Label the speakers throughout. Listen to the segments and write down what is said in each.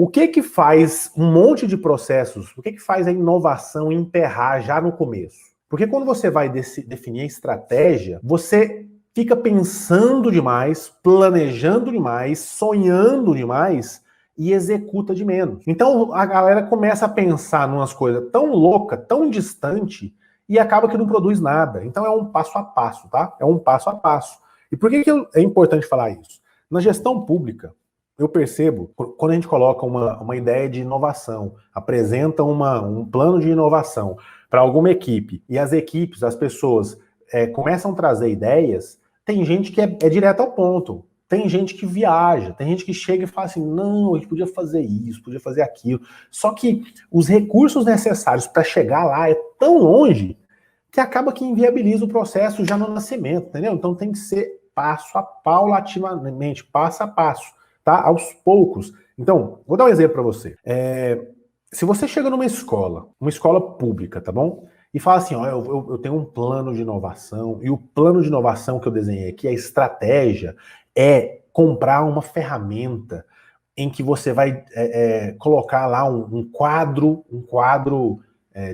Speaker 1: O que que faz um monte de processos, o que que faz a inovação emperrar já no começo? Porque quando você vai definir a estratégia, você fica pensando demais, planejando demais, sonhando demais e executa de menos. Então a galera começa a pensar numas coisas tão loucas, tão distante, e acaba que não produz nada. Então é um passo a passo, tá? É um passo a passo. E por que é importante falar isso? Na gestão pública, eu percebo, quando a gente coloca uma ideia de inovação, apresenta um plano de inovação para alguma equipe, e as equipes, as pessoas começam a trazer ideias, tem gente que é direto ao ponto. Tem gente que viaja, tem gente que chega e fala assim, não, a gente podia fazer isso, podia fazer aquilo. Só que os recursos necessários para chegar lá é tão longe que acaba que inviabiliza o processo já no nascimento, entendeu? Então tem que ser paulatinamente, passo a passo, tá? Aos poucos. Então, vou dar um exemplo para você. Se você chega numa escola pública, tá bom? E fala assim, ó, eu tenho um plano de inovação, e o plano de inovação que eu desenhei aqui, a estratégia, é comprar uma ferramenta em que você vai colocar lá um quadro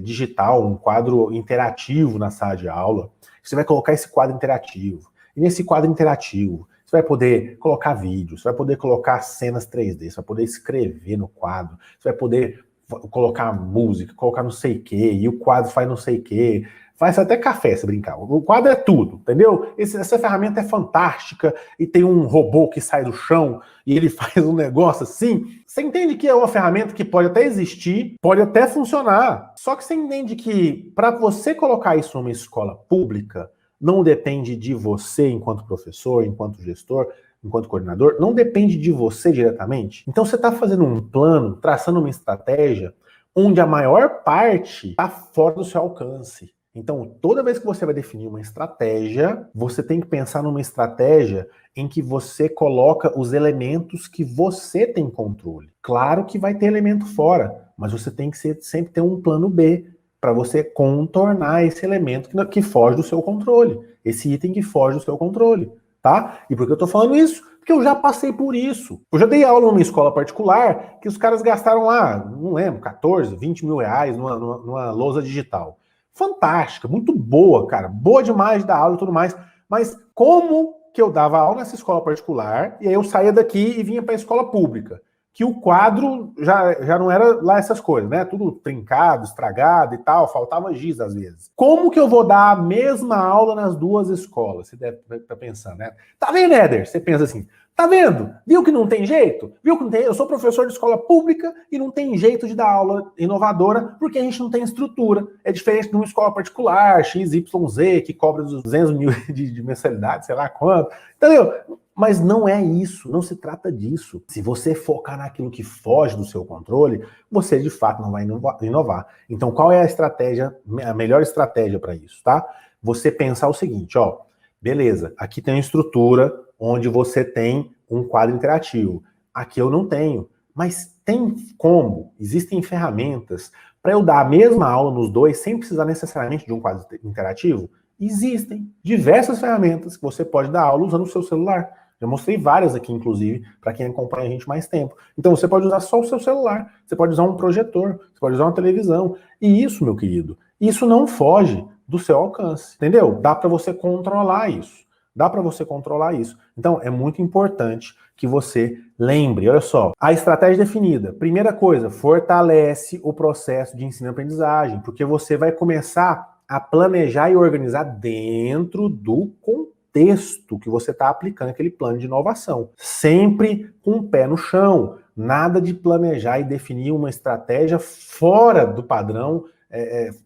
Speaker 1: digital, um quadro interativo na sala de aula. Você vai colocar esse quadro interativo. E nesse quadro interativo, você vai poder colocar vídeos, você vai poder colocar cenas 3D, você vai poder escrever no quadro, você vai poder colocar música, colocar não sei o quê, e o quadro faz não sei o quê. Faz até café, se brincar. O quadro é tudo, entendeu? Essa ferramenta é fantástica e tem um robô que sai do chão e ele faz um negócio assim. Você entende que é uma ferramenta que pode até existir, pode até funcionar. Só que você entende que para você colocar isso numa escola pública, não depende de você enquanto professor, enquanto gestor, enquanto coordenador, não depende de você diretamente. Então você está fazendo um plano, traçando uma estratégia onde a maior parte está fora do seu alcance. Então, toda vez que você vai definir uma estratégia, você tem que pensar numa estratégia em que você coloca os elementos que você tem controle. Claro que vai ter elemento fora, mas você tem que sempre ter um plano B para você contornar esse elemento que foge do seu controle, esse item que foge do seu controle, tá? E por que eu tô falando isso? Porque eu já passei por isso. Eu já dei aula numa escola particular que os caras gastaram lá, não lembro, 14, 20 mil reais numa lousa digital. Fantástica, muito boa, cara, boa demais de dar aula e tudo mais, mas como que eu dava aula nessa escola particular e aí eu saía daqui e vinha para a escola pública, que o quadro já não era lá essas coisas, né, tudo trincado, estragado e tal, faltava giz às vezes. Como que eu vou dar a mesma aula nas duas escolas? Você deve estar pensando, né? Tá vendo, Éder? Você pensa assim, tá vendo? Viu que não tem jeito? Viu que não tem? Eu sou professor de escola pública e não tem jeito de dar aula inovadora porque a gente não tem estrutura. É diferente de uma escola particular, XYZ, que cobra 200 mil de mensalidade, sei lá quanto. Entendeu? Mas não é isso, não se trata disso. Se você focar naquilo que foge do seu controle, você de fato não vai inovar. Então qual é a estratégia, a melhor estratégia para isso, tá? Você pensar o seguinte, ó, beleza, aqui tem uma estrutura onde você tem um quadro interativo. Aqui eu não tenho, mas tem como, existem ferramentas para eu dar a mesma aula nos dois sem precisar necessariamente de um quadro interativo? Existem diversas ferramentas que você pode dar aula usando o seu celular. Já mostrei várias aqui, inclusive, para quem acompanha a gente mais tempo. Então você pode usar só o seu celular, você pode usar um projetor, você pode usar uma televisão. E isso, meu querido, isso não foge do seu alcance, entendeu? Dá para você controlar isso. Dá para você controlar isso. Então, é muito importante que você lembre, olha só, a estratégia definida. Primeira coisa, fortalece o processo de ensino-aprendizagem, porque você vai começar a planejar e organizar dentro do contexto que você está aplicando aquele plano de inovação. Sempre com o pé no chão. Nada de planejar e definir uma estratégia fora do padrão,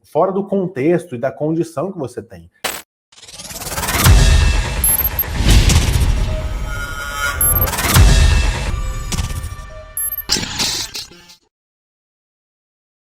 Speaker 1: fora do contexto e da condição que você tem.